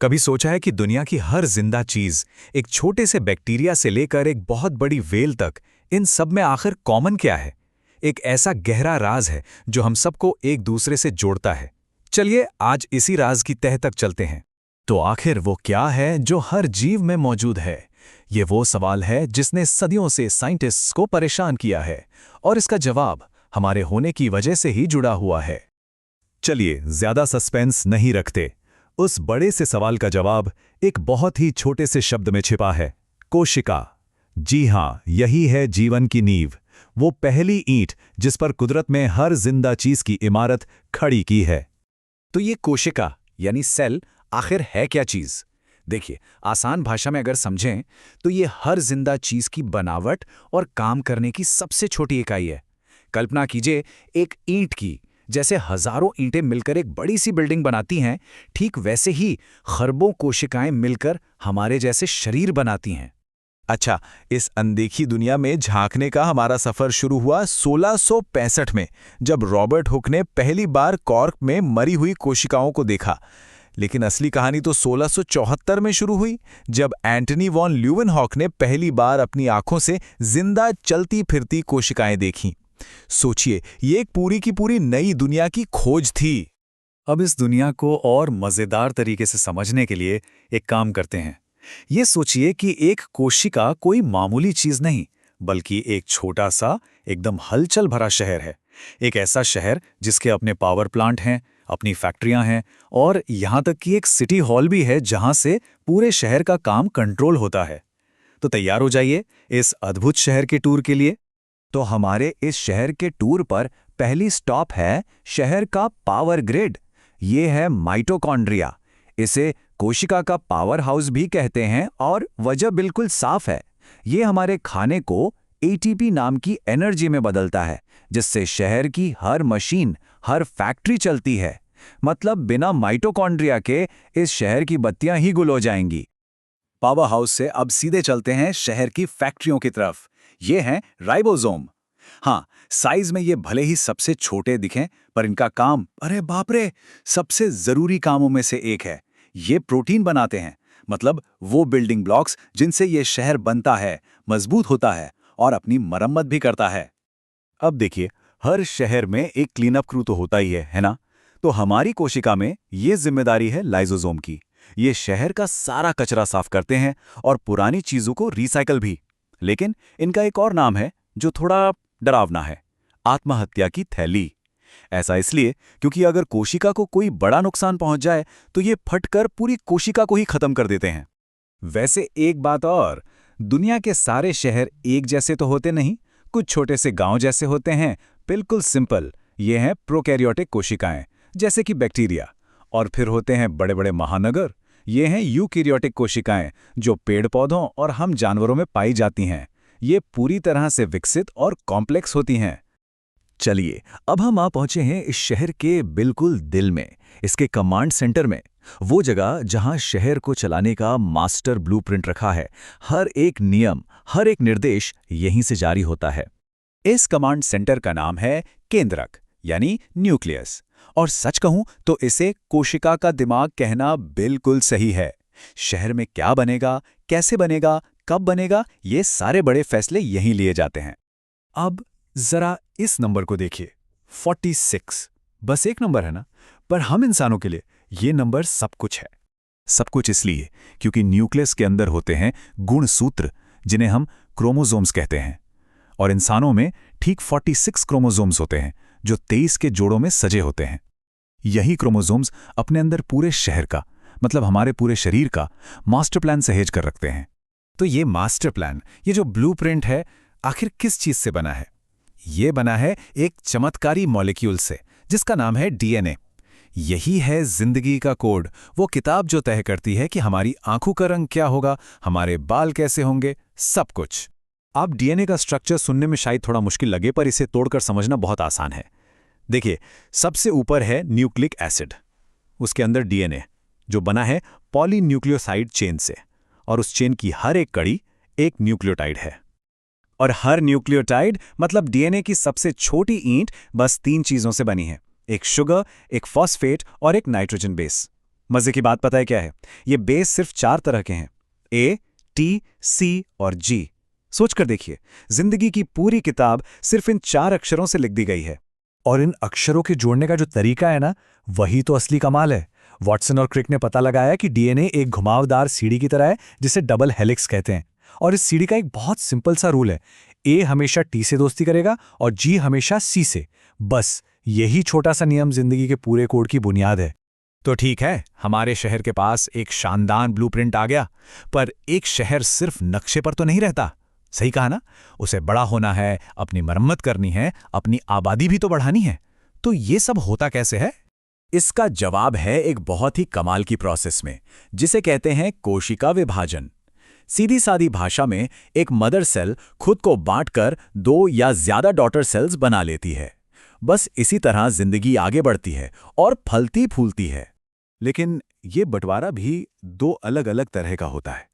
कभी सोचा है कि दुनिया की हर जिंदा चीज, एक छोटे से बैक्टीरिया से लेकर एक बहुत बड़ी वेल तक, इन सब में आखिर कॉमन क्या है? एक ऐसा गहरा राज है जो हम सबको एक दूसरे से जोड़ता है। चलिए आज इसी राज की तह तक चलते हैं। तो आखिर वो क्या है जो हर जीव में मौजूद है? ये वो सवाल है जिसने सदियों से साइंटिस्ट्स को परेशान किया है, और इसका जवाब हमारे होने की वजह से ही जुड़ा हुआ है। चलिए ज्यादा सस्पेंस नहीं रखते। उस बड़े से सवाल का जवाब एक बहुत ही छोटे से शब्द में छिपा है, कोशिका। जी हां, यही है जीवन की नींव, वो पहली ईंट जिस पर कुदरत में हर जिंदा चीज की इमारत खड़ी की है। तो ये कोशिका यानी सेल आखिर है क्या चीज? देखिए, आसान भाषा में अगर समझें तो ये हर जिंदा चीज की बनावट और काम करने की सबसे छोटी इकाई है। कल्पना कीजिए एक ईंट की, जैसे हजारों ईंटें मिलकर एक बड़ी सी बिल्डिंग बनाती हैं, ठीक वैसे ही खरबों कोशिकाएं मिलकर हमारे जैसे शरीर बनाती हैं। अच्छा, इस अनदेखी दुनिया में झांकने का हमारा सफर शुरू हुआ 1665 में, जब रॉबर्ट हुक ने पहली बार कॉर्क में मरी हुई कोशिकाओं को देखा। लेकिन असली कहानी तो 1674 में शुरू हुई, जब एंटनी वॉन ल्यूवेनहॉक ने पहली बार अपनी आंखों से जिंदा चलती फिरती कोशिकाएं देखीं। सोचिए, ये एक पूरी की पूरी नई दुनिया की खोज थी। अब इस दुनिया को और मजेदार तरीके से समझने के लिए एक काम करते हैं। ये सोचिए कि एक कोशिका कोई मामूली चीज नहीं, बल्कि एक छोटा सा, एकदम हलचल भरा शहर है। एक ऐसा शहर जिसके अपने पावर प्लांट हैं, अपनी फैक्ट्रियां हैं, और यहां तक कि एक सिटी हॉल भी है जहां से पूरे शहर का काम कंट्रोल होता है। तो तैयार हो जाइए इस अद्भुत शहर के टूर के लिए। तो हमारे इस शहर के टूर पर पहली स्टॉप है शहर का पावर ग्रिड। ये है माइटोकॉन्ड्रिया। इसे कोशिका का पावर हाउस भी कहते हैं, और वजह बिल्कुल साफ है। ये हमारे खाने को एटीपी नाम की एनर्जी में बदलता है, जिससे शहर की हर मशीन, हर फैक्ट्री चलती है। मतलब बिना माइटोकॉन्ड्रिया के इस शहर की बत्तियां ही गुल हो जाएंगी। पावर हाउस से अब सीधे चलते हैं शहर की फैक्ट्रियों की तरफ। ये हैं राइबोसोम। हाँ, साइज में ये भले ही सबसे छोटे दिखें, पर इनका काम, अरे बाप रे, सबसे जरूरी कामों में से एक है। ये प्रोटीन बनाते हैं, मतलब वो बिल्डिंग ब्लॉक्स जिनसे ये शहर बनता है, मजबूत होता है और अपनी मरम्मत भी करता है। अब देखिए, हर शहर में एक क्लीन अप क्रू तो होता ही है ना? तो हमारी कोशिका में ये जिम्मेदारी है लाइसोसोम की। ये शहर का सारा कचरा साफ करते हैं और पुरानी चीजों को रिसाइकल भी। लेकिन इनका एक और नाम है जो थोड़ा डरावना है, आत्महत्या की थैली। ऐसा इसलिए क्योंकि अगर कोशिका को कोई बड़ा नुकसान पहुंच जाए तो ये फटकर पूरी कोशिका को ही खत्म कर देते हैं। वैसे एक बात और, दुनिया के सारे शहर एक जैसे तो होते नहीं, कुछ छोटे से गांव जैसे होते हैं। बिल्कुल सिंपल, ये हैं प्रोकैरियोटिक कोशिकाएं, जैसे कि बैक्टीरिया। और फिर होते हैं बड़े बड़े महानगर, ये हैं यूकैरियोटिक कोशिकाएं, जो पेड़ पौधों और हम जानवरों में पाई जाती हैं। ये पूरी तरह से विकसित और कॉम्प्लेक्स होती हैं। चलिए, अब हम आ पहुंचे हैं इस शहर के बिल्कुल दिल में, इसके कमांड सेंटर में, वो जगह जहां शहर को चलाने का मास्टर ब्लूप्रिंट रखा है। हर एक नियम, हर एक निर्देश यहीं से जारी होता है। इस कमांड सेंटर का नाम है केंद्रक, यानी न्यूक्लियस। और सच कहूं तो इसे कोशिका का दिमाग कहना बिल्कुल सही है। शहर में क्या बनेगा, कैसे बनेगा, कब बनेगा, ये सारे बड़े फैसले यहीं लिए जाते हैं। अब जरा इस नंबर को देखिए, 46। बस एक नंबर है ना, पर हम इंसानों के लिए ये नंबर सब कुछ है। सब कुछ इसलिए क्योंकि न्यूक्लियस के अंदर होते हैं गुणसूत्र, जिन्हें हम क्रोमोसोम्स कहते हैं। और इंसानों में ठीक 46 क्रोमोसोम्स होते हैं, जो 23 के जोड़ों में सजे होते हैं। यही क्रोमोसोम्स अपने अंदर पूरे शहर का, मतलब हमारे पूरे शरीर का मास्टर प्लान सहेज कर रखते हैं। तो ये मास्टर प्लान, ये जो ब्लूप्रिंट है, आखिर किस चीज से बना है? ये बना है एक चमत्कारी मॉलिक्यूल से, जिसका नाम है डीएनए। यही है जिंदगी का कोड, वो किताब जो तय करती है कि हमारी आंखों का रंग क्या होगा, हमारे बाल कैसे होंगे, सब कुछ। आप डीएनए का स्ट्रक्चर सुनने में शायद थोड़ा मुश्किल लगे, पर इसे तोड़कर समझना बहुत आसान है। देखिए, सबसे ऊपर है न्यूक्लिक एसिड, उसके अंदर डीएनए, जो बना है पॉलीन्यूक्लियोसाइड चेन से, और उस चेन की हर एक कड़ी एक न्यूक्लियोटाइड है। और हर न्यूक्लियोटाइड मतलब डीएनए की सबसे छोटी ईंट बस 3 चीजों से बनी है, एक शुगर, एक फॉस्फेट और एक नाइट्रोजन बेस। मजे की बात पता है क्या है? ये बेस सिर्फ 4 तरह के हैं, ए, टी, सी और जी। सोच कर देखिए, जिंदगी की पूरी किताब सिर्फ इन 4 अक्षरों से लिख दी गई है। और इन अक्षरों के जोड़ने का जो तरीका है ना, वही तो असली कमाल है। वॉटसन और क्रिक ने पता लगाया कि डीएनए एक घुमावदार सीढ़ी की तरह है, जिसे डबल हेलिक्स कहते हैं। और इस सीढ़ी का एक बहुत सिंपल सा रूल है, ए हमेशा टी से दोस्ती करेगा और जी हमेशा सी से। बस यही छोटा सा नियम जिंदगी के पूरे कोड की बुनियाद है। तो ठीक है, हमारे शहर के पास एक शानदार ब्लूप्रिंट आ गया, पर एक शहर सिर्फ नक्शे पर तो नहीं रहता। सही कहा ना? उसे बड़ा होना है, अपनी मरम्मत करनी है, अपनी आबादी भी तो बढ़ानी है। तो ये सब होता कैसे है? इसका जवाब है एक बहुत ही कमाल की प्रोसेस में, जिसे कहते हैं कोशिका विभाजन। सीधी सादी भाषा में एक मदर सेल खुद को बांटकर 2 या ज्यादा डॉटर सेल्स बना लेती है। बस इसी तरह जिंदगी आगे बढ़ती है और फलती फूलती है। लेकिन ये बंटवारा भी 2 अलग अलग तरह का होता है।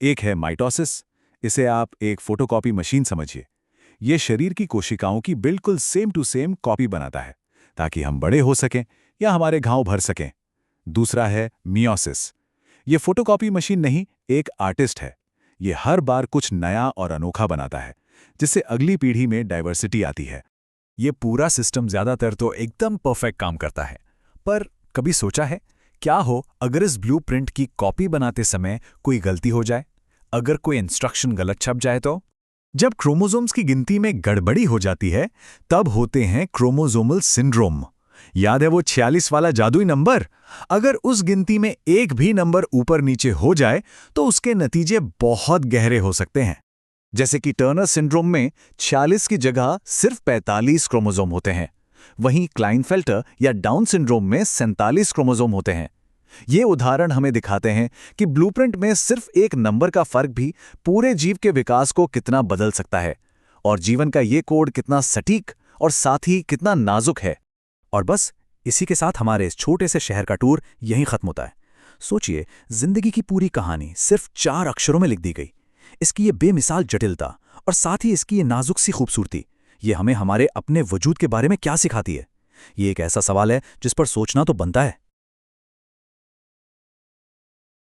एक है माइटोसिस, इसे आप एक फोटोकॉपी मशीन समझिए। ये शरीर की कोशिकाओं की बिल्कुल सेम टू सेम कॉपी बनाता है, ताकि हम बड़े हो सकें या हमारे घाव भर सकें। दूसरा है मियोसिस। ये फोटोकॉपी मशीन नहीं, एक आर्टिस्ट है। ये हर बार कुछ नया और अनोखा बनाता है, जिससे अगली पीढ़ी में डाइवर्सिटी आती है। ये पूरा सिस्टम ज्यादातर तो एकदम परफेक्ट काम करता है। पर कभी सोचा है, क्या हो अगर इस ब्लूप्रिंट की कॉपी बनाते समय कोई गलती हो जाए? अगर कोई इंस्ट्रक्शन गलत छप जाए तो? जब क्रोमोसोम्स की गिनती में गड़बड़ी हो जाती है, तब होते हैं क्रोमोसोमल सिंड्रोम। याद है वो 46 वाला जादुई नंबर? अगर उस गिनती में एक भी नंबर ऊपर नीचे हो जाए, तो उसके नतीजे बहुत गहरे हो सकते हैं। जैसे कि टर्नर सिंड्रोम में 46 की जगह सिर्फ 45 क्रोमोसोम होते हैं। वहीं क्लाइनफेल्टर या डाउन सिंड्रोम में 47 क्रोमोसोम होते हैं। ये उदाहरण हमें दिखाते हैं कि ब्लूप्रिंट में सिर्फ एक नंबर का फर्क भी पूरे जीव के विकास को कितना बदल सकता है, और जीवन का ये कोड कितना सटीक और साथ ही कितना नाजुक है। और बस इसी के साथ हमारे इस छोटे से शहर का टूर यहीं खत्म होता है। सोचिए, जिंदगी की पूरी कहानी सिर्फ 4 अक्षरों में लिख दी गई। इसकी ये बेमिसाल जटिलता और साथ ही इसकी ये नाजुक सी खूबसूरती, ये हमें हमारे अपने वजूद के बारे में क्या सिखाती है? ये एक ऐसा सवाल है जिस पर सोचना तो बनता है।